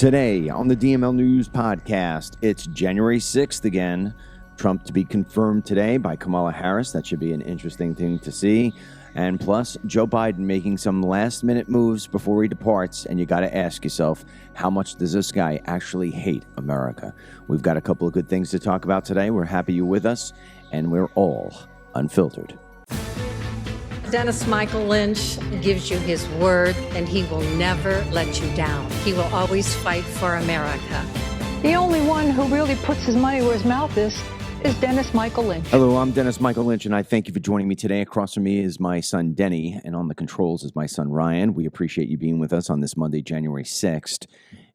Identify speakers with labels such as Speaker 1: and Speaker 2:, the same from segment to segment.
Speaker 1: Today on the DML News Podcast, it's January 6th again. Trump to be confirmed today by Kamala Harris. That should be an interesting thing to see. And plus, Joe Biden making some last-minute moves before he departs. And you got to ask yourself, how much does this guy actually hate America? We've got a couple of good things to talk about today. We're happy you're with us, and we're all unfiltered.
Speaker 2: Dennis Michael Lynch gives you his word, and he will never let you down. He will always fight for America.
Speaker 3: The only one who really puts his money where his mouth is Dennis Michael Lynch.
Speaker 1: Hello, I'm Dennis Michael Lynch, and I thank you for joining me today. Across from me is my son, Denny, and on the controls is my son, Ryan. We appreciate you being with us on this Monday, January 6th,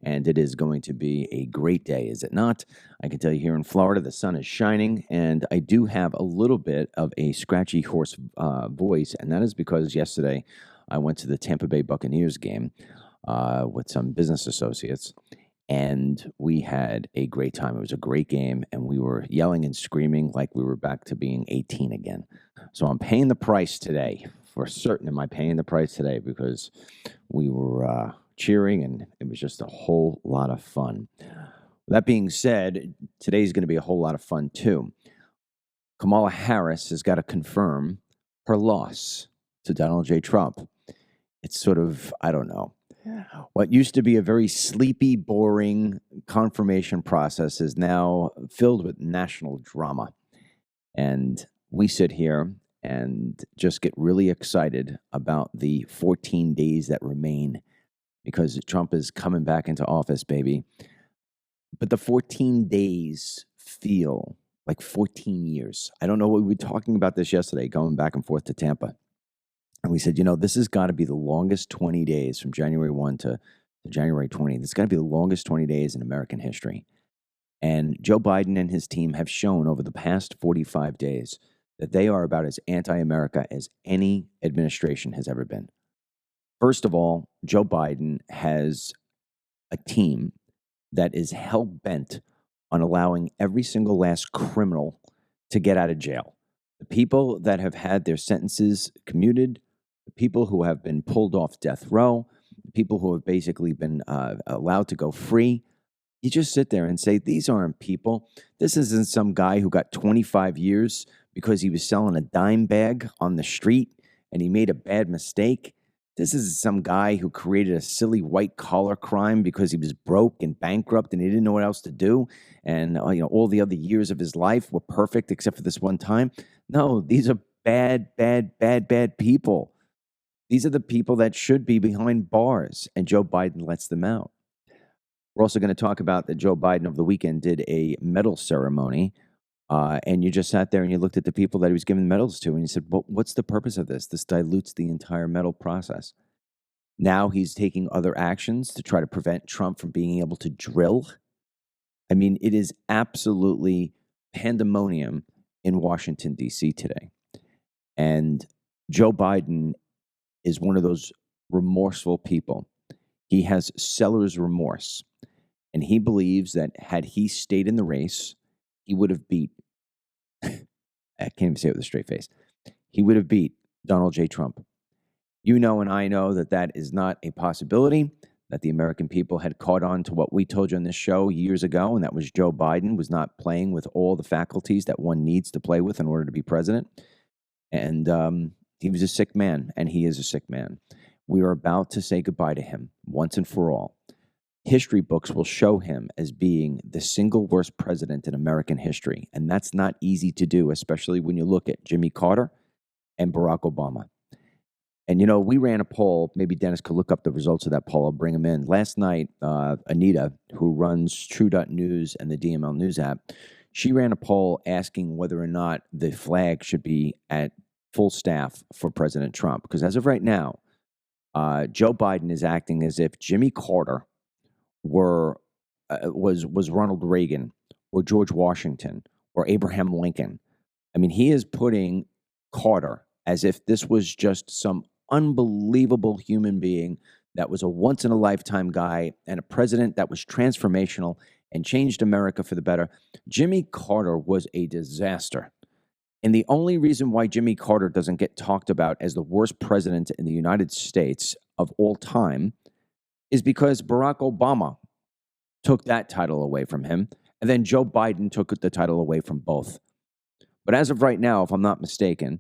Speaker 1: and it is going to be a great day, is it not? I can tell you here in Florida, the sun is shining, and I do have a little bit of a scratchy, hoarse voice, and that is because yesterday I went to the Tampa Bay Buccaneers game with some business associates, and we had a great time. It was a great game, and we were yelling and screaming like we were back to being 18 again. So I'm paying the price today. For certain, am I paying the price today? Because we were cheering, and it was just a whole lot of fun. That being said, today's going to be a whole lot of fun, too. Kamala Harris has got to confirm her loss to Donald J. Trump. It's sort of, I don't know. What used to be a very sleepy, boring confirmation process is now filled with national drama. And we sit here and just get really excited about the 14 days that remain because Trump is coming back into office, baby. But the 14 days feel like 14 years. I don't know. We were talking about this yesterday, going back and forth to Tampa. And we said, this has got to be the longest 20 days from January 1 to January 20th. It's got to be the longest 20 days in American history. And Joe Biden and his team have shown over the past 45 days that they are about as anti-America as any administration has ever been. First of all, Joe Biden has a team that is hell-bent on allowing every single last criminal to get out of jail. The people that have had their sentences commuted, the people who have been pulled off death row, the people who have basically been allowed to go free. You just sit there and say, these aren't people. This isn't some guy who got 25 years because he was selling a dime bag on the street and he made a bad mistake. This is some guy who created a silly white-collar crime because he was broke and bankrupt and he didn't know what else to do. And all the other years of his life were perfect except for this one time. No, these are bad people. These are the people that should be behind bars, and Joe Biden lets them out. We're also going to talk about that Joe Biden over the weekend did a medal ceremony, and you just sat there and you looked at the people that he was giving medals to, and you said, well, what's the purpose of this? This dilutes the entire medal process. Now he's taking other actions to try to prevent Trump from being able to drill. I mean, it is absolutely pandemonium in Washington, D.C. today. And Joe Biden is one of those remorseful people. He has seller's remorse. And he believes that had he stayed in the race, he would have beat, I can't even say it with a straight face, he would have beat Donald J. Trump. You know and I know that that is not a possibility, that the American people had caught on to what we told you on this show years ago, and that was Joe Biden was not playing with all the faculties that one needs to play with in order to be president. And he was a sick man, and he is a sick man. We are about to say goodbye to him once and for all. History books will show him as being the single worst president in American history, and that's not easy to do, especially when you look at Jimmy Carter and Barack Obama. And, we ran a poll. Maybe Dennis could look up the results of that poll. I'll bring them in. Last night, Anita, who runs True.News and the DML News app, she ran a poll asking whether or not the flag should be at full staff for President Trump. Because as of right now, Joe Biden is acting as if Jimmy Carter was Ronald Reagan or George Washington or Abraham Lincoln. I mean, he is putting Carter as if this was just some unbelievable human being that was a once-in-a-lifetime guy and a president that was transformational and changed America for the better. Jimmy Carter was a disaster. And the only reason why Jimmy Carter doesn't get talked about as the worst president in the United States of all time is because Barack Obama took that title away from him, and then Joe Biden took the title away from both. But as of right now, if I'm not mistaken,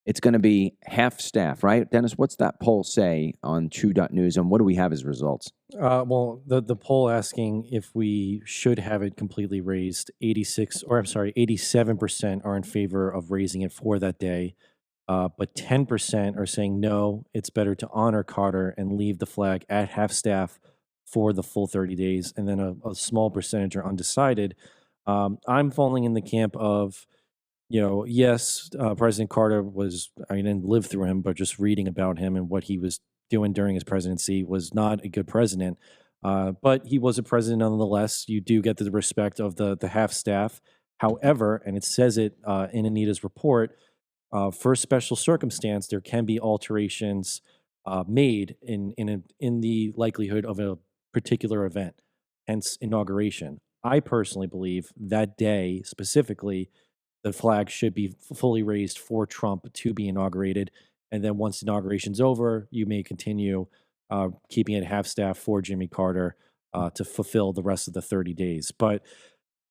Speaker 1: it's going to be half staff, right? Dennis, what's that poll say on True.news, and what do we have as results?
Speaker 4: Well, the poll asking if we should have it completely raised, 87% are in favor of raising it for that day. But 10% are saying no, it's better to honor Carter and leave the flag at half staff for the full 30 days. And then a small percentage are undecided. I'm falling in the camp of, yes, President Carter I didn't live through him, but just reading about him and what he was doing during his presidency was not a good president. But he was a president nonetheless. You do get the respect of the half staff. However, and it says it in Anita's report, for special circumstance, there can be alterations made in the likelihood of a particular event, hence inauguration. I personally believe that day specifically, the flag should be fully raised for Trump to be inaugurated. And then once inauguration's over, you may continue keeping it half staff for Jimmy Carter to fulfill the rest of the 30 days. But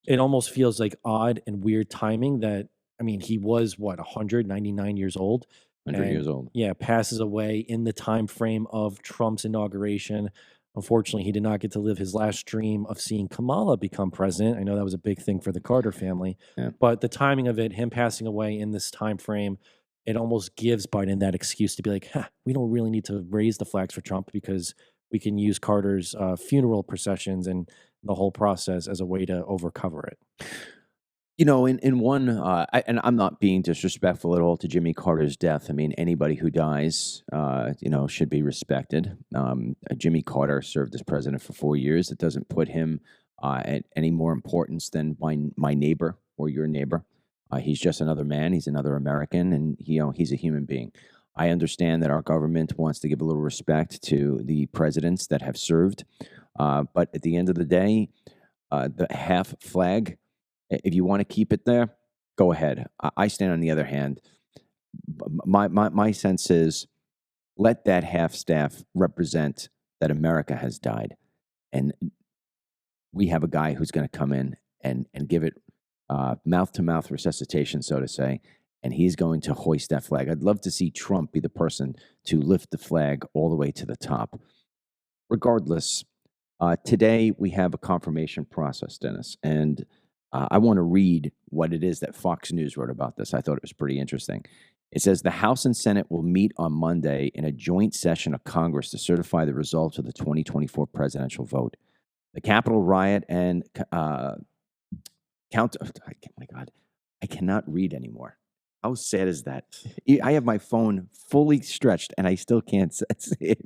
Speaker 4: it almost feels like odd and weird timing that, he was 199 years old.
Speaker 1: 100 years old.
Speaker 4: Yeah, passes away in the time frame of Trump's inauguration. Unfortunately, he did not get to live his last dream of seeing Kamala become president. I know that was a big thing for the Carter family.
Speaker 1: Yeah.
Speaker 4: But the timing of it, him passing away in this time frame, it almost gives Biden that excuse to be like, we don't really need to raise the flags for Trump because we can use Carter's funeral processions and the whole process as a way to overcover it.
Speaker 1: In one, and I'm not being disrespectful at all to Jimmy Carter's death. Anybody who dies, should be respected. Jimmy Carter served as president for 4 years. It doesn't put him at any more importance than my neighbor or your neighbor. He's just another man. He's another American, and he's a human being. I understand that our government wants to give a little respect to the presidents that have served, but at the end of the day, the half flag, if you want to keep it there, go ahead. I stand on the other hand. My sense is let that half staff represent that America has died. And we have a guy who's going to come in and give it mouth-to-mouth resuscitation, so to say, and he's going to hoist that flag. I'd love to see Trump be the person to lift the flag all the way to the top. Regardless, today we have a confirmation process, Dennis, and I want to read what it is that Fox News wrote about this. I thought it was pretty interesting. It says the House and Senate will meet on Monday in a joint session of Congress to certify the results of the 2024 presidential vote. The Capitol riot and oh my God, I cannot read anymore. How sad is that? I have my phone fully stretched and I still can't see it.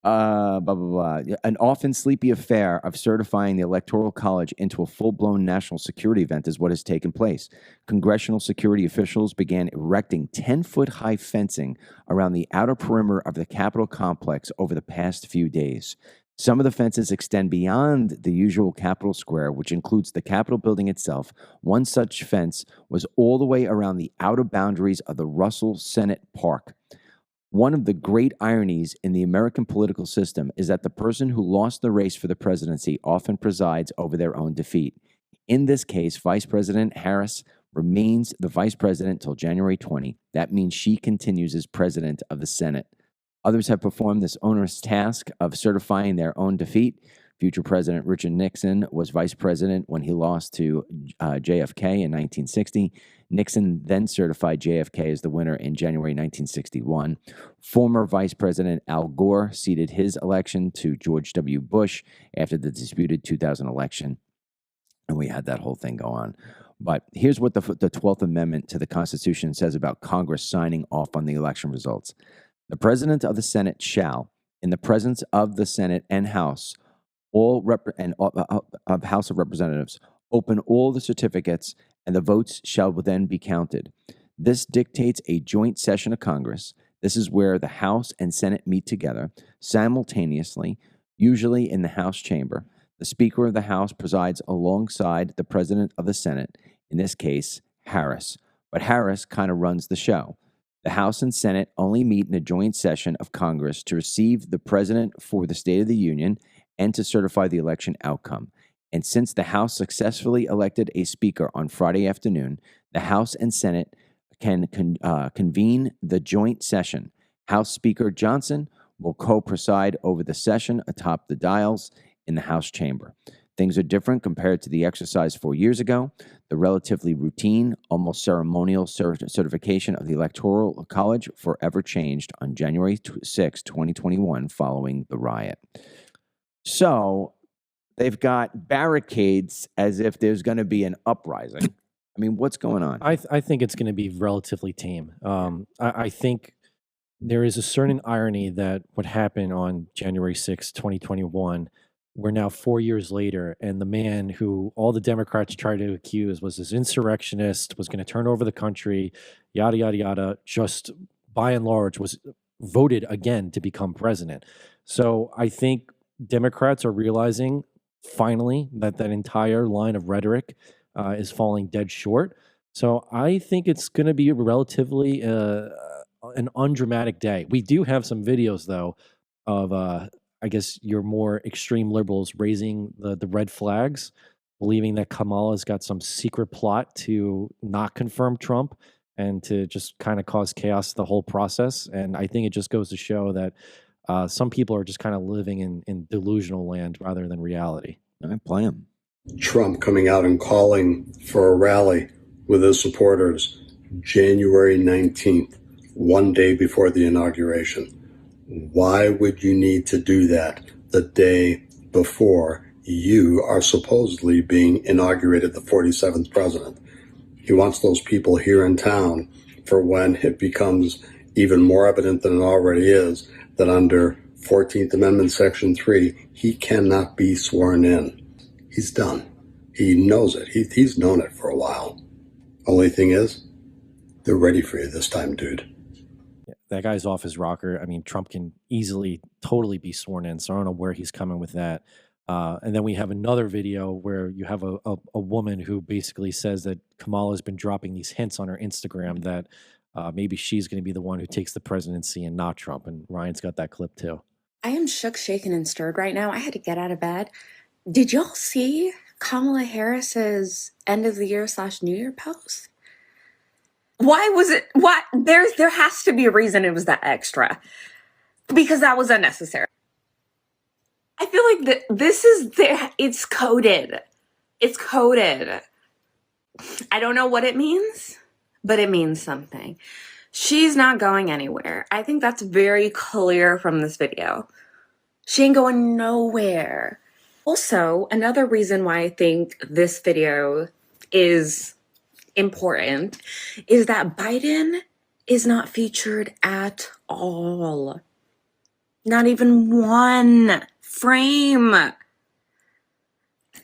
Speaker 1: Blah, blah, blah. An often sleepy affair of certifying the Electoral College into a full-blown national security event is what has taken place. Congressional security officials began erecting 10-foot-high fencing around the outer perimeter of the Capitol complex over the past few days. Some of the fences extend beyond the usual Capitol Square, which includes the Capitol building itself. One such fence was all the way around the outer boundaries of the Russell Senate Park. One of the great ironies in the American political system is that the person who lost the race for the presidency often presides over their own defeat. In this case, Vice President Harris remains the vice president until January 20. That means she continues as president of the Senate. Others have performed this onerous task of certifying their own defeat. Future President Richard Nixon was vice president when he lost to JFK in 1960. Nixon then certified JFK as the winner in January 1961. Former Vice President Al Gore ceded his election to George W. Bush after the disputed 2000 election. And we had that whole thing go on. But here's what the 12th Amendment to the Constitution says about Congress signing off on the election results. The President of the Senate shall, in the presence of the Senate and House, of House of Representatives, open all the certificates, and the votes shall then be counted. This dictates a joint session of Congress. This is where the House and Senate meet together simultaneously, usually in the House chamber. The Speaker of the House presides alongside the President of the Senate, in this case, Harris. But Harris kind of runs the show. The House and Senate only meet in a joint session of Congress to receive the President for the State of the Union and to certify the election outcome. And since the House successfully elected a speaker on Friday afternoon, the House and Senate can convene the joint session. House Speaker Johnson will co-preside over the session atop the dials in the House chamber. Things are different compared to the exercise 4 years ago. The relatively routine, almost ceremonial certification of the Electoral College forever changed on January 6, 2021, following the riot. So they've got barricades as if there's going to be an uprising. I mean, what's going on?
Speaker 4: I think it's going to be relatively tame. I think there is a certain irony that what happened on January 6, 2021, we're now 4 years later, and the man who all the Democrats tried to accuse was this insurrectionist, was going to turn over the country, yada, yada, yada, just by and large was voted again to become president. So I think Democrats are realizing finally that that entire line of rhetoric is falling dead short. So I think it's going to be relatively an undramatic day. We do have some videos, though, of I guess your more extreme liberals raising the red flags, believing that Kamala's got some secret plot to not confirm Trump and to just kind of cause chaos the whole process. And I think it just goes to show that some people are just kind of living in delusional land rather than reality.
Speaker 1: I play him.
Speaker 5: Trump coming out and calling for a rally with his supporters January 19th, one day before the inauguration. Why would you need to do that the day before you are supposedly being inaugurated the 47th president? He wants those people here in town for when it becomes even more evident than it already is that under 14th Amendment Section 3, he cannot be sworn in. He's done. He knows it. He's known it for a while. Only thing is, they're ready for you this time, dude.
Speaker 4: That guy's off his rocker. I mean, Trump can easily, totally be sworn in. So I don't know where he's coming with that. And then we have another video where you have a woman who basically says that Kamala's been dropping these hints on her Instagram that maybe she's going to be the one who takes the presidency and not Trump. And Ryan's got that clip too.
Speaker 6: I am shook, shaken, and stirred right now. I had to get out of bed. Did y'all see Kamala Harris's end of the year / New Year post? Why was it? Why there has to be a reason it was that extra, because that was unnecessary. I feel like this is there. It's coded. It's coded. I don't know what it means, but it means something. She's not going anywhere. I think that's very clear from this video. She ain't going nowhere. Also, another reason why I think this video is important is that Biden is not featured at all. Not even one frame.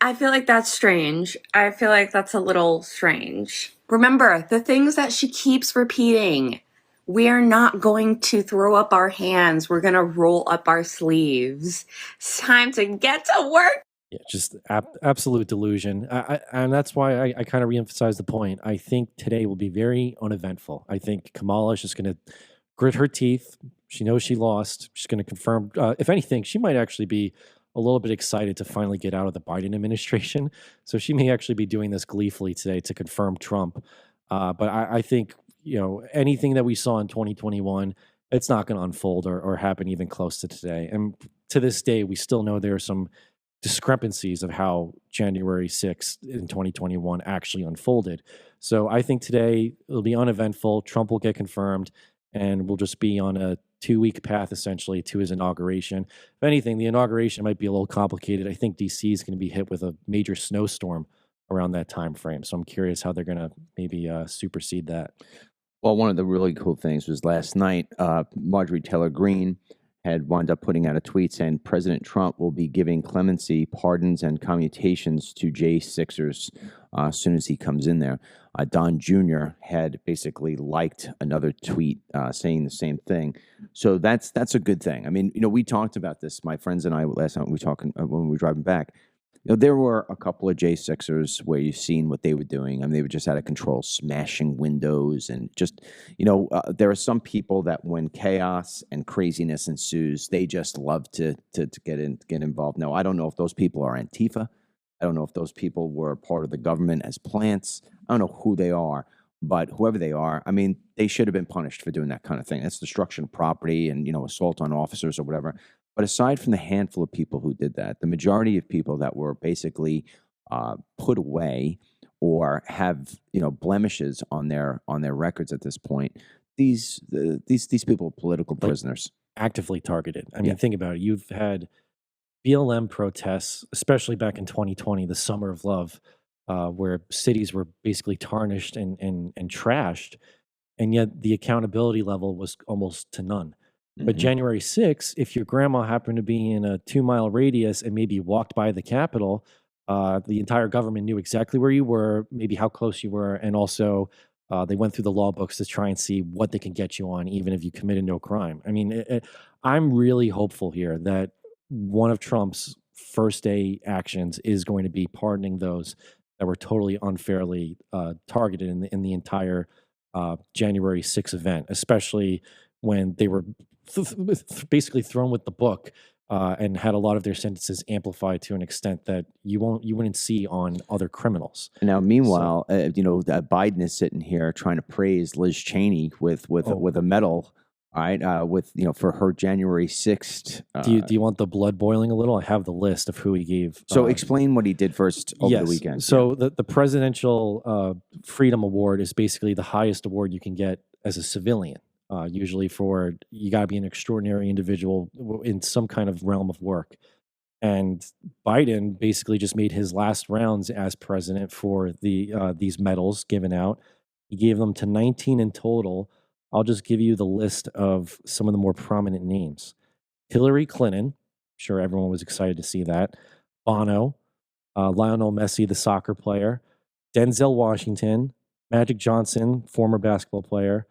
Speaker 6: I feel like that's strange. I feel like that's a little strange. Remember, the things that she keeps repeating. We are not going to throw up our hands. We're going to roll up our sleeves. It's time to get to work.
Speaker 4: Yeah, just absolute delusion. And that's why I kind of reemphasize the point. I think today will be very uneventful. I think Kamala is just going to grit her teeth. She knows she lost. She's going to confirm. If anything, she might actually be a little bit excited to finally get out of the Biden administration. So she may actually be doing this gleefully today to confirm Trump. But I think, anything that we saw in 2021, it's not going to unfold or happen even close to today. And to this day, we still know there are some discrepancies of how January 6th in 2021 actually unfolded. So I think today it'll be uneventful. Trump will get confirmed, and we'll just be on a 2-week path essentially to his inauguration. If anything, the inauguration might be a little complicated. I think DC is going to be hit with a major snowstorm around that time frame. So I'm curious how they're going to maybe supersede that.
Speaker 1: Well, one of the really cool things was last night, Marjorie Taylor Greene had wound up putting out a tweet saying President Trump will be giving clemency, pardons, and commutations to J6ers as soon as he comes in there. Don Jr. had basically liked another tweet saying the same thing. So that's a good thing. I mean, we talked about this, my friends and I, last night we were talking when we were driving back. You know, there were a couple of J6ers where you've seen what they were doing. I mean, they were just out of control, smashing windows and just, there are some people that when chaos and craziness ensues, they just love to get involved. Now, I don't know if those people are Antifa. I don't know if those people were part of the government as plants. I don't know who they are, but whoever they are, I mean, they should have been punished for doing that kind of thing. That's destruction of property and, assault on officers or whatever. But aside from the handful of people who did that, the majority of people that were basically put away or have, blemishes on their records at this point, these people are political prisoners.
Speaker 4: Actively targeted. I mean,
Speaker 1: Yeah.
Speaker 4: think about it. You've had BLM protests, especially back in 2020, the summer of love, where cities were basically tarnished and trashed, and yet the accountability level was almost to none. But
Speaker 1: Mhm.
Speaker 4: January 6th, if your grandma happened to be in a 2-mile radius and maybe walked by the Capitol, the entire government knew exactly where you were, maybe how close you were, and also they went through the law books to try and see what they can get you on, even if you committed no crime. I mean, I'm really hopeful here that one of Trump's first day actions is going to be pardoning those that were totally unfairly targeted in the entire January 6th event, especially when they were basically thrown with the book and had a lot of their sentences amplified to an extent that you wouldn't see on other criminals.
Speaker 1: Now, meanwhile, Biden is sitting here trying to praise Liz Cheney with a medal. All right, for her January 6th.
Speaker 4: Do you want the blood boiling a little? I have the list of who he gave.
Speaker 1: So explain what he did first over the weekend.
Speaker 4: So the Presidential Freedom Award is basically the highest award you can get as a civilian. Usually you got to be an extraordinary individual in some kind of realm of work. And Biden basically just made his last rounds as president for these medals given out. He gave them to 19 in total. I'll just give you the list of some of the more prominent names. Hillary Clinton, sure everyone was excited to see that. Bono, Lionel Messi, the soccer player, Denzel Washington, Magic Johnson, former basketball player,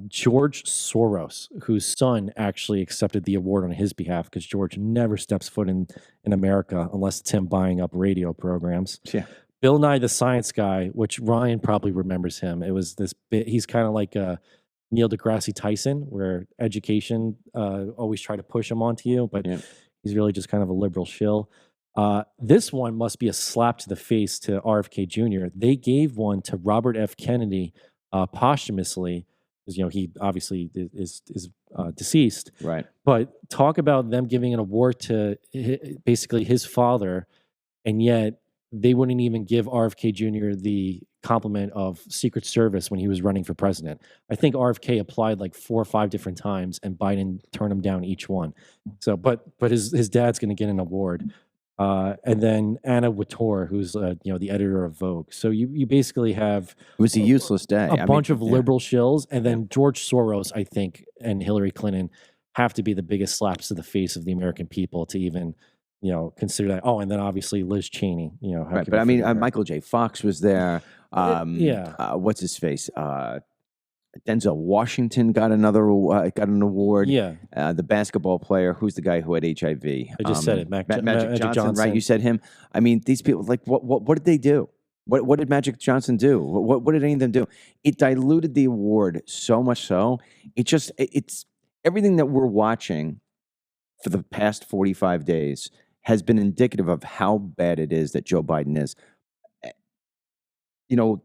Speaker 4: George Soros, whose son actually accepted the award on his behalf because George never steps foot in America unless it's him buying up radio programs.
Speaker 1: Yeah.
Speaker 4: Bill Nye the Science Guy, which Ryan probably remembers him. It was this bit. He's kind of like Neil deGrasse Tyson, where education always try to push him onto you, but he's really just kind of a liberal shill. This one must be a slap to the face to RFK Jr. They gave one to Robert F. Kennedy posthumously, because he obviously is deceased.
Speaker 1: Right.
Speaker 4: But talk about them giving an award to basically his father, and yet they wouldn't even give RFK Jr. the compliment of Secret Service when he was running for president. I think RFK applied like 4 or 5 different times, and Biden turned him down each one. So, but his dad's going to get an award. And then Anna Wintour, who's the editor of Vogue. So you basically have
Speaker 1: It was a useless day.
Speaker 4: a bunch of liberal shills, and then George Soros, I think, and Hillary Clinton have to be the biggest slaps to the face of the American people to even consider that. Oh, and then obviously Liz Cheney.
Speaker 1: Right, but I mean, Michael J. Fox was there. What's his face? Denzel Washington got an award.
Speaker 4: Yeah.
Speaker 1: The basketball player, who's the guy who had HIV?
Speaker 4: I just said it,
Speaker 1: Magic Johnson, right? You said him. I mean, these people, like, what did they do? What did Magic Johnson do? What did any of them do? It diluted the award so much so. It's everything that we're watching for the past 45 days has been indicative of how bad it is that Joe Biden is.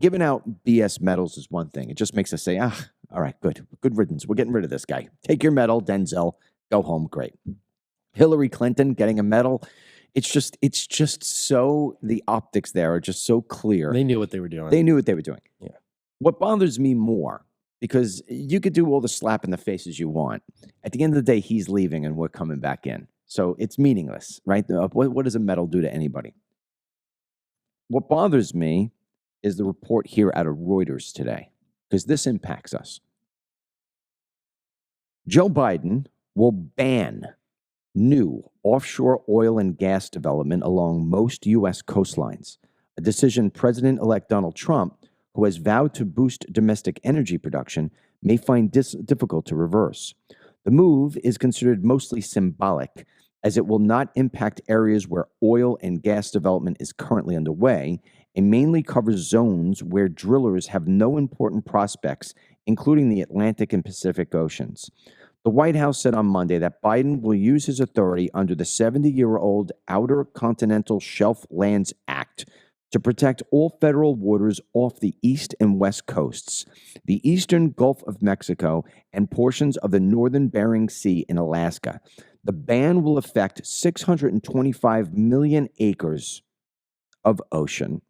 Speaker 1: Giving out BS medals is one thing. It just makes us say, all right, good riddance. We're getting rid of this guy. Take your medal, Denzel. Go home. Great. Hillary Clinton getting a medal. It's just so, the optics there are just so clear.
Speaker 4: They knew what they were doing.
Speaker 1: Yeah. What bothers me more, because you could do all the slap in the faces you want. At the end of the day, he's leaving and we're coming back in. So it's meaningless, right? What does a medal do to anybody? What bothers me is the report here out of Reuters today, because this impacts us. Joe Biden will ban new offshore oil and gas development along most U.S. coastlines, a decision President-elect Donald Trump, who has vowed to boost domestic energy production, may find difficult to reverse. The move is considered mostly symbolic, as it will not impact areas where oil and gas development is currently underway and mainly covers zones where drillers have no important prospects, including the Atlantic and Pacific Oceans. The White House said on Monday that Biden will use his authority under the 70-year-old Outer Continental Shelf Lands Act to protect all federal waters off the east and west coasts, the eastern Gulf of Mexico, and portions of the northern Bering Sea in Alaska. The ban will affect 625 million acres of ocean.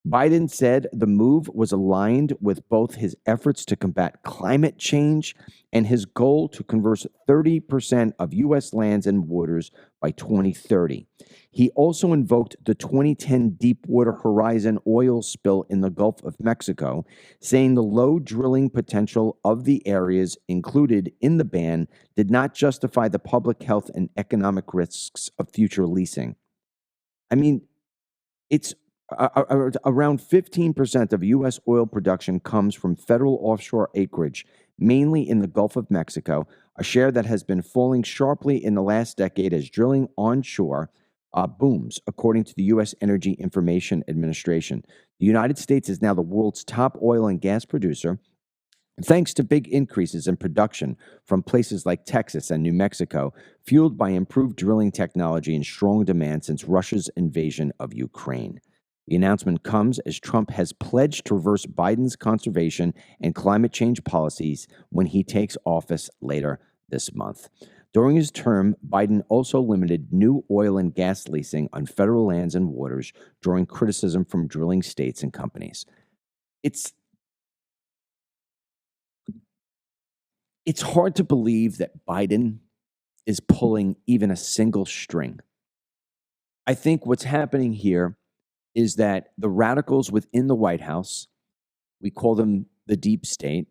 Speaker 1: Biden said the move was aligned with both his efforts to combat climate change and his goal to conserve 30% of U.S. lands and waters by 2030. He also invoked the 2010 Deepwater Horizon oil spill in the Gulf of Mexico, saying the low drilling potential of the areas included in the ban did not justify the public health and economic risks of future leasing. I mean, it's around 15% of U.S. oil production comes from federal offshore acreage, mainly in the Gulf of Mexico, a share that has been falling sharply in the last decade as drilling onshore booms, according to the U.S. Energy Information Administration. The United States is now the world's top oil and gas producer, thanks to big increases in production from places like Texas and New Mexico, fueled by improved drilling technology and strong demand since Russia's invasion of Ukraine. The announcement comes as Trump has pledged to reverse Biden's conservation and climate change policies when he takes office later this month. During his term, Biden also limited new oil and gas leasing on federal lands and waters, drawing criticism from drilling states and companies. It's hard to believe that Biden is pulling even a single string. I think what's happening here is that the radicals within the White House, we call them the deep state,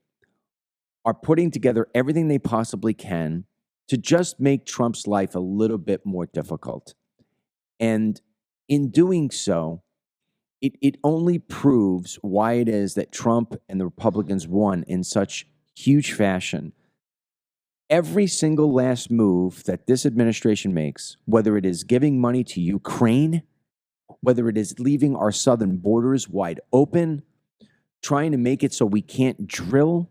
Speaker 1: are putting together everything they possibly can to just make Trump's life a little bit more difficult. And in doing so, it only proves why it is that Trump and the Republicans won in such huge fashion. Every single last move that this administration makes, whether it is giving money to Ukraine, whether it is leaving our southern borders wide open, trying to make it so we can't drill,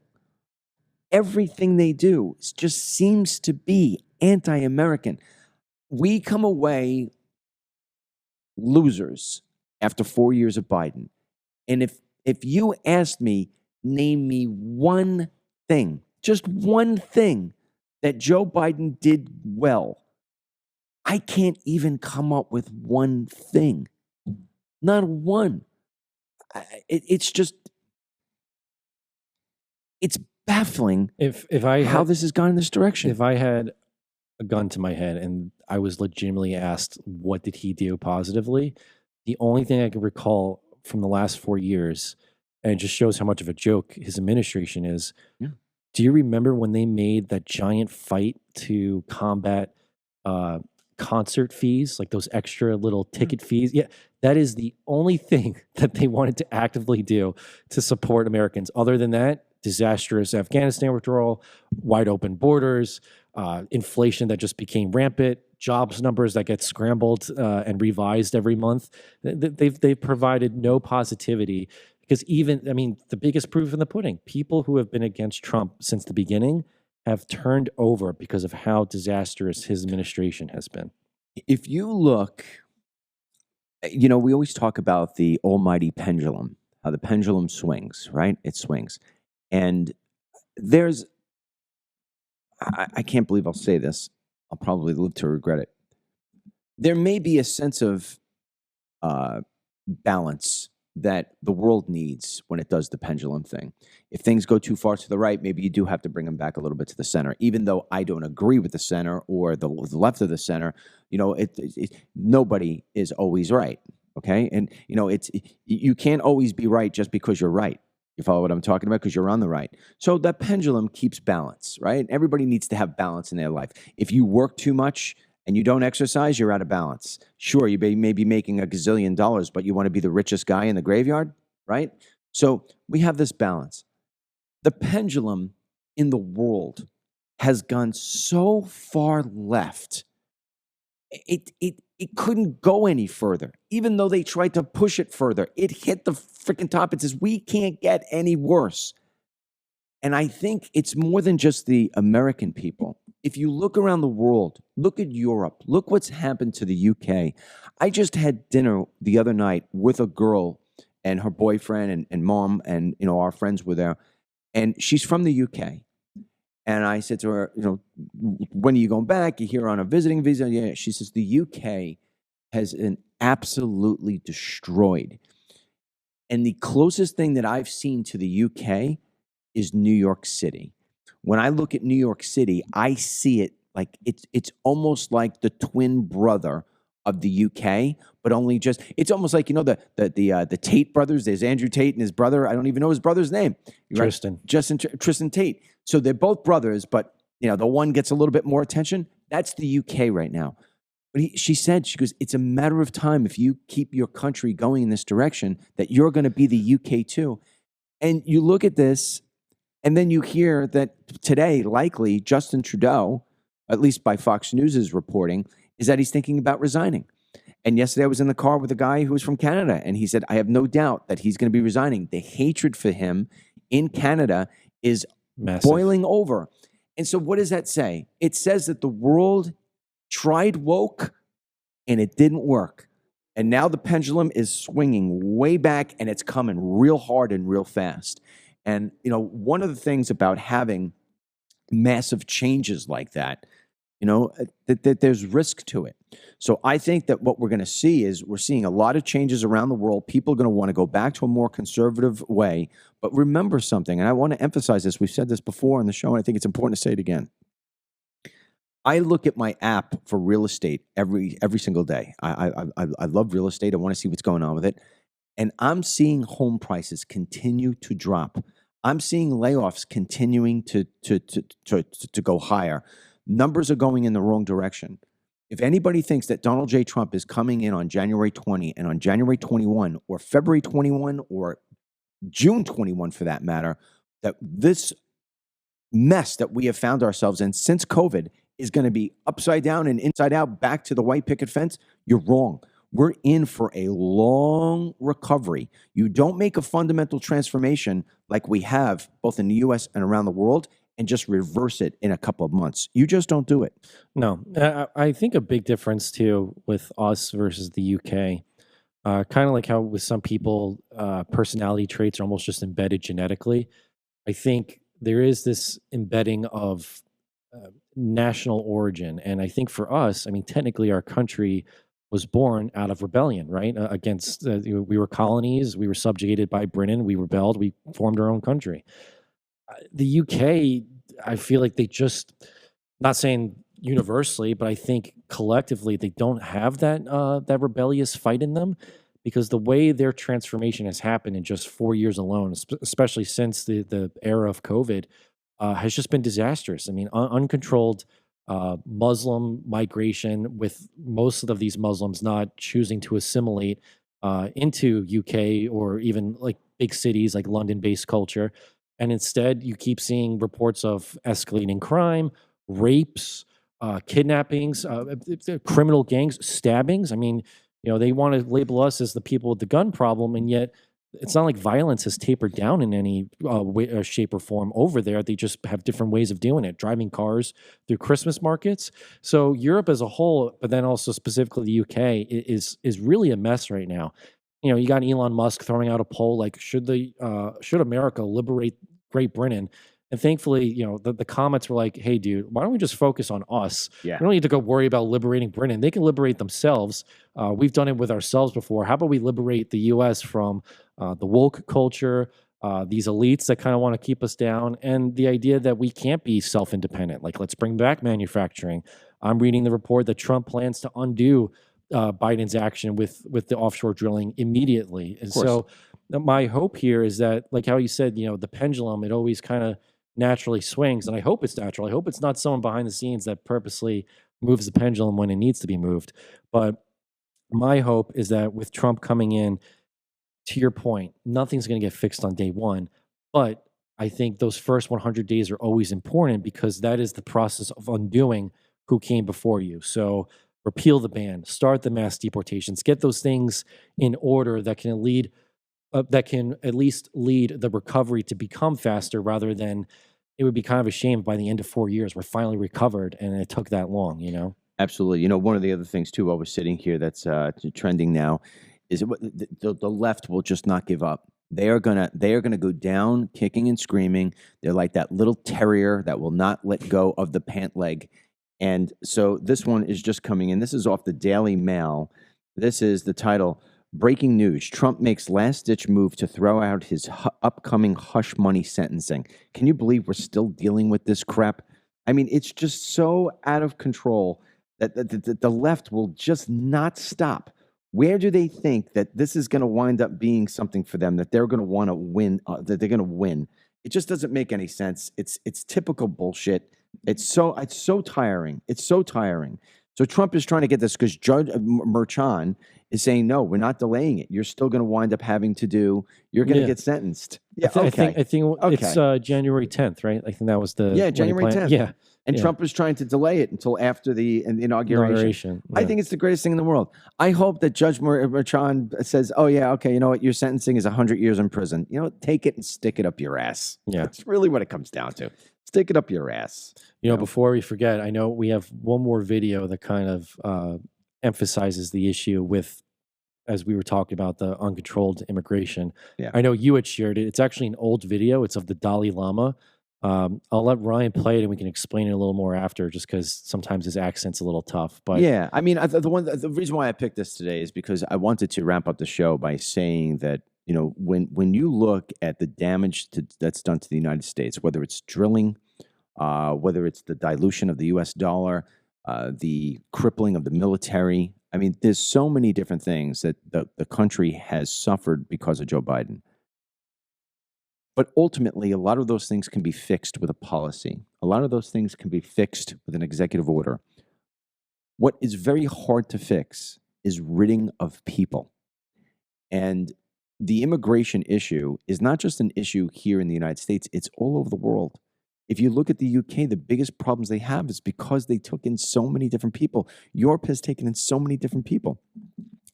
Speaker 1: everything they do just seems to be anti-American. We come away losers after 4 years of Biden. And if you asked me, name me one thing, just one thing that Joe Biden did well, I can't even come up with one thing. Not one. It's baffling how this has gone in this direction.
Speaker 4: If I had a gun to my head and I was legitimately asked, what did he do positively? The only thing I can recall from the last 4 years, and it just shows how much of a joke his administration is.
Speaker 1: Yeah.
Speaker 4: Do you remember when they made that giant fight to combat concert fees, like those extra little ticket fees? Yeah, that is the only thing that they wanted to actively do to support Americans. Other than that, disastrous Afghanistan withdrawal, wide open borders, inflation that just became rampant, jobs numbers that get scrambled and revised every month. They've provided no positivity because the biggest proof in the pudding, people who have been against Trump since the beginning have turned over because of how disastrous his administration has been.
Speaker 1: If you look, we always talk about the almighty pendulum, how the pendulum swings, right? It swings. And I can't believe I'll say this. I'll probably live to regret it. There may be a sense of balance that the world needs when it does the pendulum thing. If things go too far to the right, maybe you do have to bring them back a little bit to the center. Even though I don't agree with the center or the left of the center, nobody is always right. Okay, and you can't always be right just because you're right. You follow what I'm talking about? Because you're on the right. So that pendulum keeps balance, right? Everybody needs to have balance in their life. If you work too much and you don't exercise, you're out of balance. Sure, you may be making $1 gazillion, but you want to be the richest guy in the graveyard, right? So we have this balance. The pendulum in the world has gone so far left it couldn't go any further, even though they tried to push it further. It hit the freaking top. It says we can't get any worse. And I think it's more than just the American people. If you look around the world, look at Europe, look what's happened to the UK. I just had dinner the other night with a girl and her boyfriend and mom, and our friends were there, and she's from the UK. And I said to her, when are you going back? You're here on a visiting visa? Yeah. She says the UK has been absolutely destroyed. And the closest thing that I've seen to the UK is New York City. When I look at New York City, I see it like it's almost like the twin brother of the UK, but only just it's almost like the Tate brothers. There's Andrew Tate and his brother. I don't even know his brother's name.
Speaker 4: Tristan.
Speaker 1: Right? Tristan Tate. So they're both brothers, but the one gets a little bit more attention. That's the UK right now. But she goes, it's a matter of time if you keep your country going in this direction that you're going to be the UK too. And you look at this. And then you hear that today, likely, Justin Trudeau, at least by Fox News' reporting, is that he's thinking about resigning. And yesterday I was in the car with a guy who was from Canada, and he said, I have no doubt that he's going to be resigning. The hatred for him in Canada is
Speaker 4: massive,
Speaker 1: boiling over. And so what does that say? It says that the world tried woke, and it didn't work. And now the pendulum is swinging way back, and it's coming real hard and real fast. And, one of the things about having massive changes like that, that there's risk to it. So I think that what we're going to see is we're seeing a lot of changes around the world. People are going to want to go back to a more conservative way. But remember something, and I want to emphasize this. We've said this before on the show, and I think it's important to say it again. I look at my app for real estate every single day. I love real estate. I want to see what's going on with it. And I'm seeing home prices continue to drop. I'm seeing layoffs continuing to go higher. Numbers are going in the wrong direction. If anybody thinks that Donald J. Trump is coming in on January 20 and on January 21 or February 21 or June 21 for that matter, that this mess that we have found ourselves in since COVID is going to be upside down and inside out back to the white picket fence, you're wrong. We're in for a long recovery. You don't make a fundamental transformation like we have both in the U.S. and around the world and just reverse it in a couple of months. You just don't do it.
Speaker 4: No, I think a big difference too with us versus the UK, kind of like how with some people, personality traits are almost just embedded genetically. I think there is this embedding of national origin. And I think for us, technically our country was born out of rebellion, right? Against, we were colonies, we were subjugated by Britain, we rebelled, we formed our own country. The UK, I feel like they just, not saying universally, but I think collectively they don't have that rebellious fight in them, because the way their transformation has happened in just 4 years alone, especially since the era of COVID, has just been disastrous. Uncontrolled Muslim migration, with most of these Muslims not choosing to assimilate into UK or even like big cities like London-based culture. And instead, you keep seeing reports of escalating crime, rapes, kidnappings, criminal gangs, stabbings. They want to label us as the people with the gun problem, and yet it's not like violence has tapered down in any way, shape or form over there. They just have different ways of doing it, driving cars through Christmas markets. So Europe as a whole, but then also specifically the UK, is really a mess right now. You got Elon Musk throwing out a poll like, should America liberate Great Britain? And thankfully, the comments were like, hey, dude, why don't we just focus on us?
Speaker 1: Yeah.
Speaker 4: We don't need to go worry about liberating Britain. They can liberate themselves. We've done it with ourselves before. How about we liberate the U.S. from the woke culture, these elites that kind of want to keep us down, and the idea that we can't be self-independent. Like, let's bring back manufacturing. I'm reading the report that Trump plans to undo Biden's action with the offshore drilling immediately. And so my hope here is that, like how you said, the pendulum, it always kind of naturally swings, and I hope it's natural. I hope it's not someone behind the scenes that purposely moves the pendulum when it needs to be moved. But my hope is that with Trump coming in, to your point, nothing's going to get fixed on day one. But I think those first 100 days are always important, because that is the process of undoing who came before you. So repeal the ban, start the mass deportations, get those things in order that can at least lead the recovery to become faster, rather than it would be kind of a shame by the end of 4 years we're finally recovered and it took that long, you know?
Speaker 1: Absolutely. One of the other things too, while we're sitting here, that's trending now, is the left will just not give up. They are gonna go down kicking and screaming. They're like that little terrier that will not let go of the pant leg. And so this one is just coming in. This is off the Daily Mail. This is the title: Breaking news: Trump makes last-ditch move to throw out his upcoming hush money sentencing. Can you believe we're still dealing with this crap? I mean, it's just so out of control that the left will just not stop. Where do they think that this is going to wind up being something for them, that they're going to want to win, that they're going to win? It just doesn't make any sense. It's typical bullshit. It's so tiring. It's so tiring. So Trump is trying to get this because Judge Merchan is saying, no, we're not delaying it. You're still going to wind up having to do. You're going to get sentenced. Yeah,
Speaker 4: I think it's January 10th, right? I think that was the
Speaker 1: January 10th.
Speaker 4: Yeah.
Speaker 1: And Trump is trying to delay it until after the inauguration. I think it's the greatest thing in the world. I hope that Judge Merchan says, oh, yeah, okay, you know what? Your sentencing is 100 years in prison. You know, take it and stick it up your ass. Yeah. That's really what it comes down to. Stick it up your ass.
Speaker 4: You know, before we forget, I know we have one more video that kind of emphasizes the issue with, as we were talking about, the uncontrolled immigration. Yeah. I know you had shared it. It's actually an old video. It's of the Dalai Lama. I'll let Ryan play it and we can explain it a little more after, just because sometimes his accent's a little tough. But
Speaker 1: yeah, I mean, the reason why I picked this today is because I wanted to wrap up the show by saying that, you know, when you look at the damage that's done to the United States, whether it's drilling, whether it's the dilution of the U.S. dollar, the crippling of the military, I mean, there's so many different things that the country has suffered because of Joe Biden. But ultimately, a lot of those things can be fixed with a policy. A lot of those things can be fixed with an executive order. What is very hard to fix is ridding of people. And the immigration issue is not just an issue here in the United States, it's all over the world. If you look at the UK, the biggest problems they have is because they took in so many different people. Europe has taken in so many different people.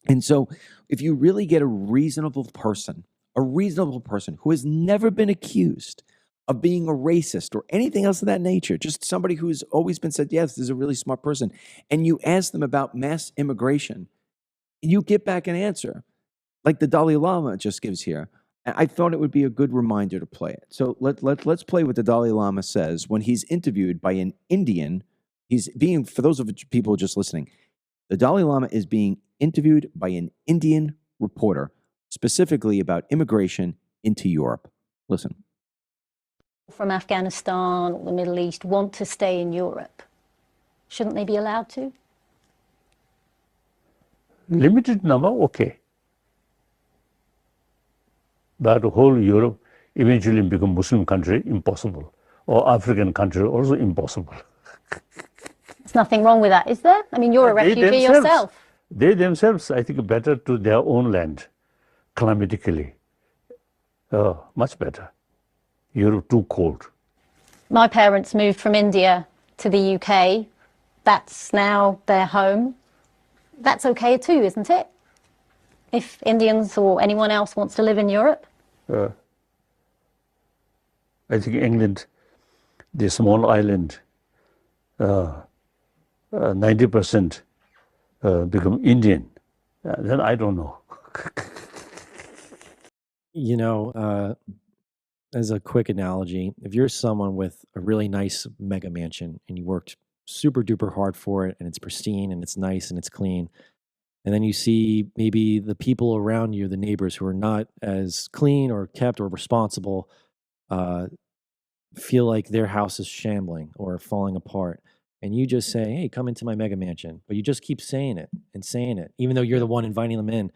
Speaker 1: And so if you really get a reasonable person who has never been accused of being a racist or anything else of that nature, just somebody who's always been said, yes, this is a really smart person, and you ask them about mass immigration, you get back an answer like the Dalai Lama just gives here. I thought it would be a good reminder to play it. So let's play what the Dalai Lama says when he's interviewed by an Indian. For those of people just listening, the Dalai Lama is being interviewed by an Indian reporter, specifically about immigration into Europe. Listen.
Speaker 7: From Afghanistan or the Middle East want to stay in Europe. Shouldn't they be allowed to?
Speaker 8: Limited number, okay. But whole Europe eventually become Muslim country, impossible. Or African country, also impossible.
Speaker 7: There's nothing wrong with that, is there? I mean, you're a refugee yourself.
Speaker 8: They themselves, I think, better to their own land, climatically. Much better. Europe too cold.
Speaker 7: My parents moved from India to the UK. That's now their home. That's okay too, isn't it? If Indians or anyone else wants to live in Europe?
Speaker 8: I think England, the small island, 90% become Indian. Then I don't know.
Speaker 4: You know, as a quick analogy, if you're someone with a really nice mega mansion and you worked super duper hard for it and it's pristine and it's nice and it's clean, and then you see maybe the people around you, the neighbors who are not as clean or kept or responsible, feel like their house is shambling or falling apart. And you just say, hey, come into my mega mansion. But you just keep saying it, even though you're the one inviting them in.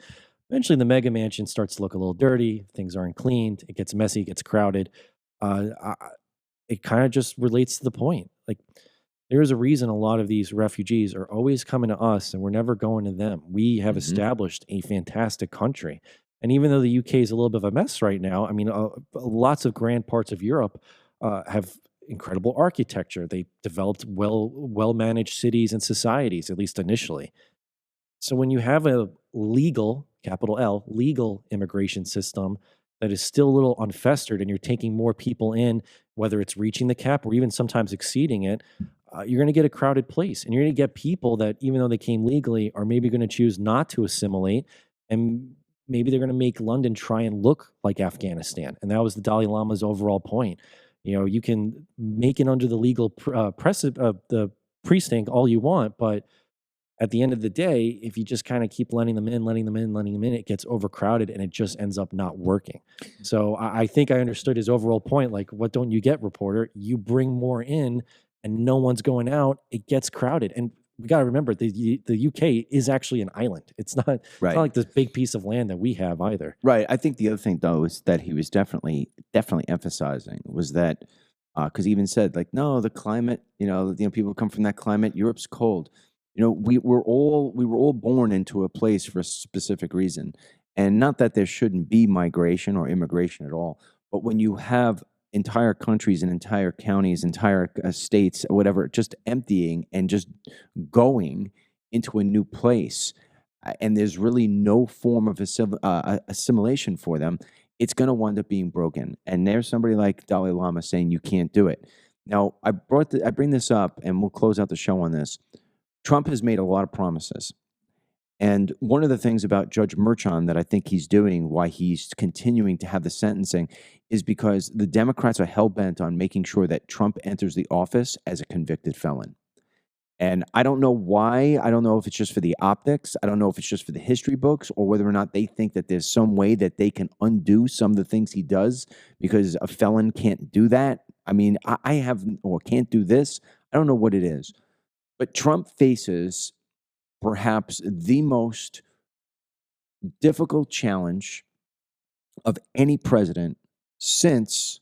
Speaker 4: Eventually, the mega mansion starts to look a little dirty. Things aren't cleaned. It gets messy, it gets crowded. It kind of just relates to the point. Like, there's a reason a lot of these refugees are always coming to us and we're never going to them. We have established a fantastic country. And even though the UK is a little bit of a mess right now, I mean, lots of grand parts of Europe have incredible architecture. They developed well managed cities and societies, at least initially. So when you have a legal, capital L, legal immigration system that is still a little unfestered, and you're taking more people in, whether it's reaching the cap or even sometimes exceeding it, you're going to get a crowded place, and you're going to get people that, even though they came legally, are maybe going to choose not to assimilate, and maybe they're going to make London try and look like Afghanistan. And that was the Dalai Lama's overall point. You can make it under the legal the precinct all you want, but at the end of the day, if you just kind of keep letting them in, it gets overcrowded and it just ends up not working. So I think I understood his overall point. Like, what don't you get, reporter? You bring more in and no one's going out, it gets crowded. And we got to remember, the UK is actually an island. It's not like this big piece of land that we have either.
Speaker 1: Right. I think the other thing, though, is that he was definitely emphasizing was that, because he even said, like, no, the climate, people come from that climate. Europe's cold. We were all born into a place for a specific reason, and not that there shouldn't be migration or immigration at all. But when you have entire countries and entire counties, entire states, whatever, just emptying and just going into a new place, and there's really no form of assimilation for them, it's going to wind up being broken. And there's somebody like Dalai Lama saying you can't do it. Now, I bring this up, and we'll close out the show on this. Trump has made a lot of promises. And one of the things about Judge Merchan that I think he's doing, why he's continuing to have the sentencing, is because the Democrats are hell-bent on making sure that Trump enters the office as a convicted felon. And I don't know why. I don't know if it's just for the optics. I don't know if it's just for the history books, or whether or not they think that there's some way that they can undo some of the things he does, because a felon can't do that. I mean, can't do this. I don't know what it is. But Trump faces perhaps the most difficult challenge of any president since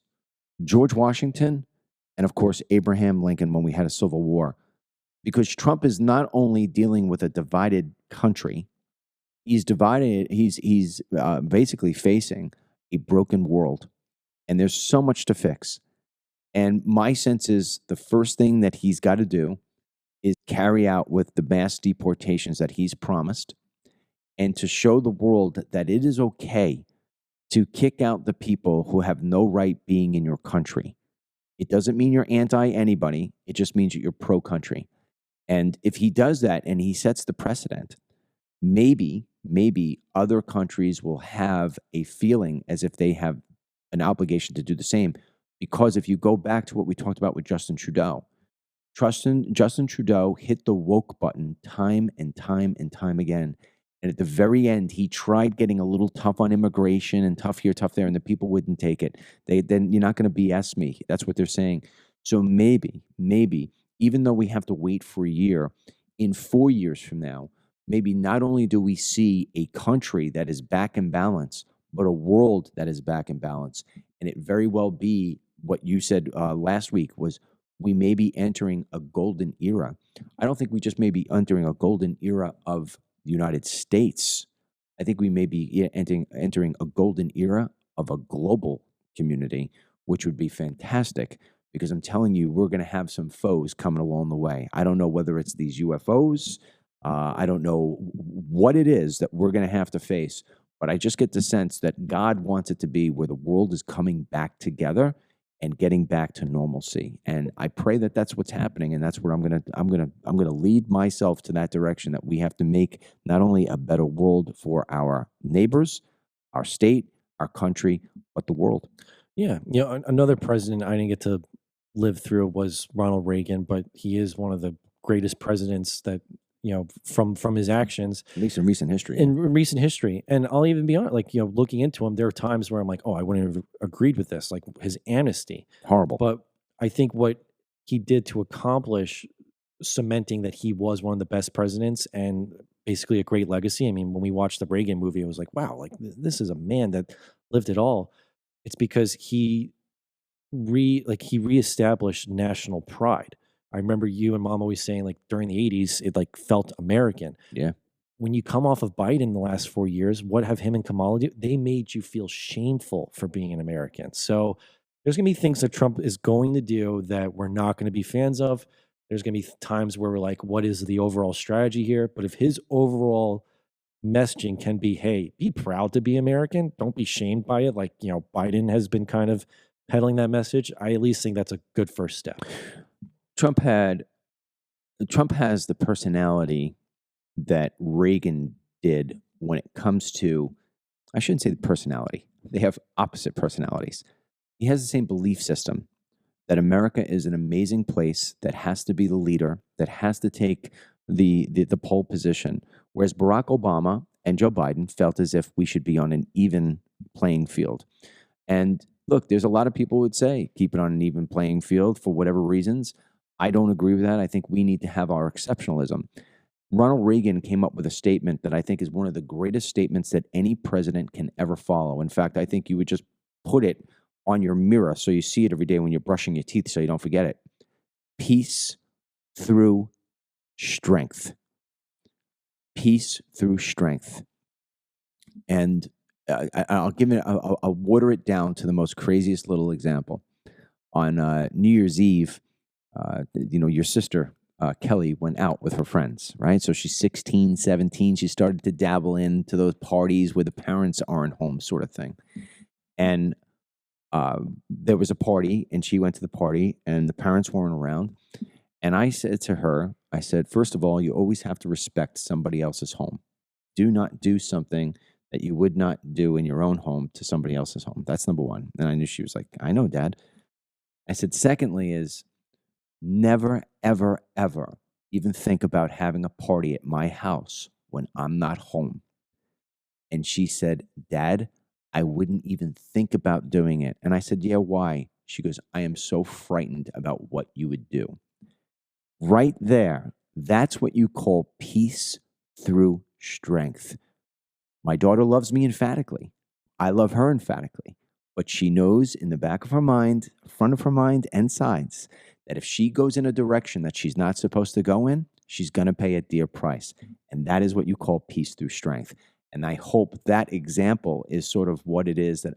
Speaker 1: George Washington and, of course, Abraham Lincoln when we had a civil war. Because Trump is not only dealing with a divided country, he's basically facing a broken world. And there's so much to fix. And my sense is the first thing that he's got to do is carry out with the mass deportations that he's promised, and to show the world that it is okay to kick out the people who have no right being in your country. It doesn't mean you're anti-anybody. It just means that you're pro-country. And if he does that and he sets the precedent, maybe other countries will have a feeling as if they have an obligation to do the same. Because if you go back to what we talked about with Justin Trudeau hit the woke button time and time and time again. And at the very end, he tried getting a little tough on immigration and tough here, tough there, and the people wouldn't take it. Then you're not going to BS me. That's what they're saying. So maybe, even though we have to wait for a year, in 4 years from now, maybe not only do we see a country that is back in balance, but a world that is back in balance. And it very well be what you said last week was, we may be entering a golden era. I don't think we just may be entering a golden era of the United States. I think we may be entering a golden era of a global community, which would be fantastic, because I'm telling you, we're going to have some foes coming along the way. I don't know whether it's these UFOs. I don't know what it is that we're going to have to face, but I just get the sense that God wants it to be where the world is coming back together and getting back to normalcy. And I pray that that's what's happening, and that's where I'm gonna lead myself to that direction, that we have to make not only a better world for our neighbors, our state, our country, but the world.
Speaker 4: Yeah, another president I didn't get to live through was Ronald Reagan, but he is one of the greatest presidents that, from his actions,
Speaker 1: at least in recent history.
Speaker 4: And I'll even be honest, looking into him, there are times where I'm like, oh, I wouldn't have agreed with this, like his amnesty.
Speaker 1: Horrible.
Speaker 4: But I think what he did to accomplish cementing that he was one of the best presidents and basically a great legacy. I mean, when we watched the Reagan movie, it was like, wow, like this is a man that lived it all. It's because he reestablished national pride. I remember you and Mom always saying, like, during the 80s, it felt American.
Speaker 1: Yeah.
Speaker 4: When you come off of Biden the last 4 years, what have him and Kamala do? They made you feel shameful for being an American. So there's going to be things that Trump is going to do that we're not going to be fans of. There's going to be times where we're like, what is the overall strategy here? But if his overall messaging can be, hey, be proud to be American, don't be shamed by it, like, you know, Biden has been kind of peddling that message, I at least think that's a good first step.
Speaker 1: Trump has the personality that Reagan did when it comes to, I shouldn't say the personality, they have opposite personalities. He has the same belief system that America is an amazing place that has to be the leader, that has to take the pole position, whereas Barack Obama and Joe Biden felt as if we should be on an even playing field. And look, there's a lot of people who would say keep it on an even playing field for whatever reasons. I don't agree with that. I think we need to have our exceptionalism. Ronald Reagan came up with a statement that I think is one of the greatest statements that any president can ever follow. In fact, I think you would just put it on your mirror so you see it every day when you're brushing your teeth so you don't forget it. Peace through strength. Peace through strength. And I'll give it, I'll water it down to the most craziest little example. On New Year's Eve, your sister, Kelly, went out with her friends, right? So she's 16, 17. She started to dabble into those parties where the parents aren't home sort of thing. And there was a party, and she went to the party, and the parents weren't around. And I said to her, I said, first of all, you always have to respect somebody else's home. Do not do something that you would not do in your own home to somebody else's home. That's number one. And I knew she was like, I know, Dad. I said, secondly is never, ever, ever even think about having a party at my house when I'm not home. And she said, Dad, I wouldn't even think about doing it. And I said, yeah, why? She goes, I am so frightened about what you would do. Right there, that's what you call peace through strength. My daughter loves me emphatically. I love her emphatically. But she knows in the back of her mind, front of her mind, and sides, that if she goes in a direction that she's not supposed to go in, she's going to pay a dear price. And that is what you call peace through strength. And I hope that example is sort of what it is that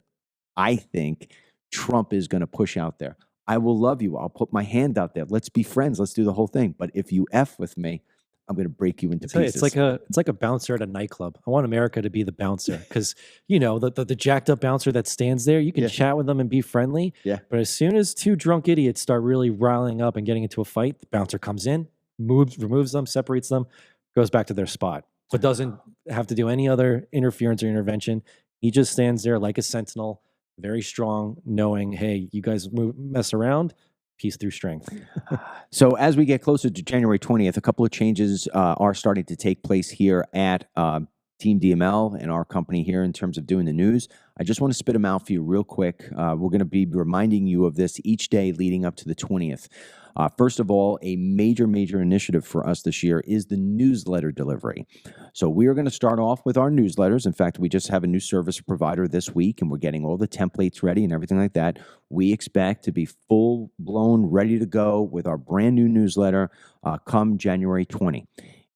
Speaker 1: I think Trump is going to push out there. I will love you. I'll put my hand out there. Let's be friends. Let's do the whole thing. But if you F with me, I'm going to break you into pieces.
Speaker 4: It's like a bouncer at a nightclub. I want America to be the bouncer because, the jacked up bouncer that stands there, you can chat with them and be friendly.
Speaker 1: Yeah.
Speaker 4: But as soon as two drunk idiots start really riling up and getting into a fight, the bouncer comes in, removes them, separates them, goes back to their spot, but doesn't have to do any other interference or intervention. He just stands there like a sentinel, very strong, knowing, hey, you guys mess around, peace through strength.
Speaker 1: So as we get closer to January 20th, a couple of changes are starting to take place here at Team DML and our company here in terms of doing the news. I just want to spit them out for you real quick. We're going to be reminding you of this each day leading up to the 20th. First of all, a major initiative for us this year is the newsletter delivery. So we are going to start off with our newsletters. In fact, we just have a new service provider this week, and we're getting all the templates ready and everything like that. We expect to be full-blown, ready to go with our brand new newsletter come January 20.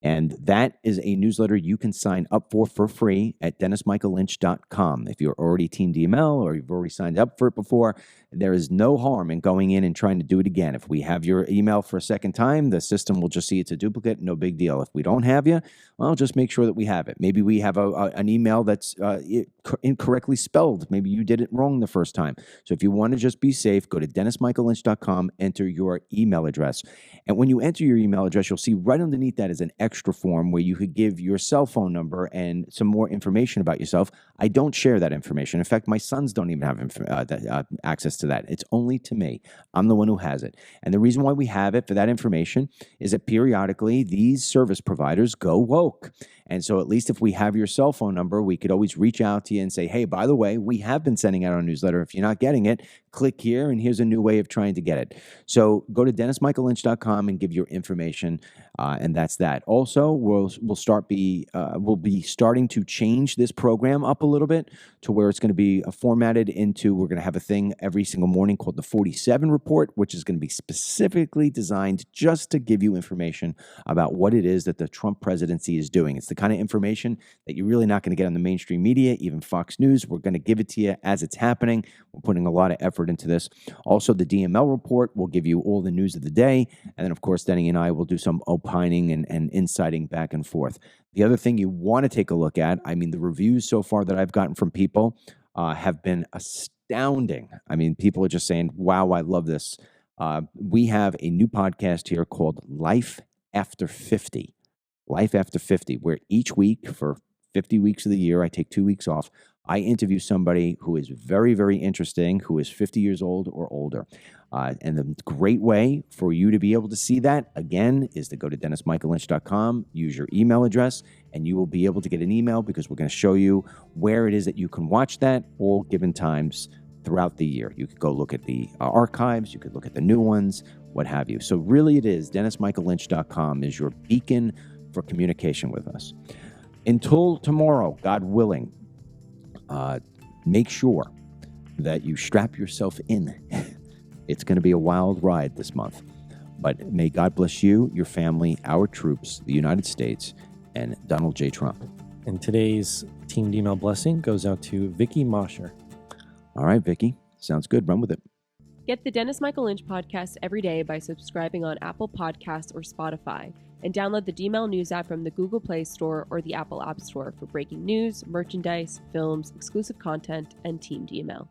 Speaker 1: And that is a newsletter you can sign up for free at DennisMichaelLynch.com. If you're already Team DML or you've already signed up for it before, there is no harm in going in and trying to do it again. If we have your email for a second time, the system will just see it's a duplicate, no big deal. If we don't have you, well, just make sure that we have it. Maybe we have an email that's incorrectly spelled. Maybe you did it wrong the first time. So if you want to just be safe, go to DennisMichaelLynch.com, enter your email address. And when you enter your email address, you'll see right underneath that is an extra form where you could give your cell phone number and some more information about yourself. I don't share that information. In fact, my sons don't even have access to that. It's only to me. I'm the one who has it. And the reason why we have it for that information is that periodically these service providers go woke. And so at least if we have your cell phone number, we could always reach out to you and say, hey, by the way, we have been sending out our newsletter. If you're not getting it, click here, and here's a new way of trying to get it. So go to DennisMichaelLynch.com and give your information, and that's that. Also, we'll be starting to change this program up a little bit to where it's going to be formatted into, we're going to have a thing every single morning called the 47 Report, which is going to be specifically designed just to give you information about what it is that the Trump presidency is doing. It's the the kind of information that you're really not going to get on the mainstream media, even Fox News. We're going to give it to you as it's happening. We're putting a lot of effort into this. Also, the DML report will give you all the news of the day. And then, of course, Denny and I will do some opining and inciting back and forth. The other thing you want to take a look at, I mean, the reviews so far that I've gotten from people have been astounding. I mean, people are just saying, wow, I love this. We have a new podcast here called Life After 50. Life After 50, where each week for 50 weeks of the year, I take 2 weeks off. I interview somebody who is very, very interesting, who is 50 years old or older. And the great way for you to be able to see that, again, is to go to DennisMichaelLynch.com, use your email address, and you will be able to get an email because we're going to show you where it is that you can watch that all given times throughout the year. You could go look at the archives, you could look at the new ones, what have you. So really it is, DennisMichaelLynch.com is your beacon for communication with us. Until tomorrow, God willing, make sure that you strap yourself in. It's going to be a wild ride this month. But may God bless you, your family, our troops, the United States, and Donald J. Trump.
Speaker 4: And today's Team DML blessing goes out to Vicky Mosher.
Speaker 1: All right, Vicky. Sounds good. Run with it.
Speaker 9: Get the Dennis Michael Lynch podcast every day by subscribing on Apple Podcasts or Spotify, and download the DML News app from the Google Play Store or the Apple App Store for breaking news, merchandise, films, exclusive content, and Team DML.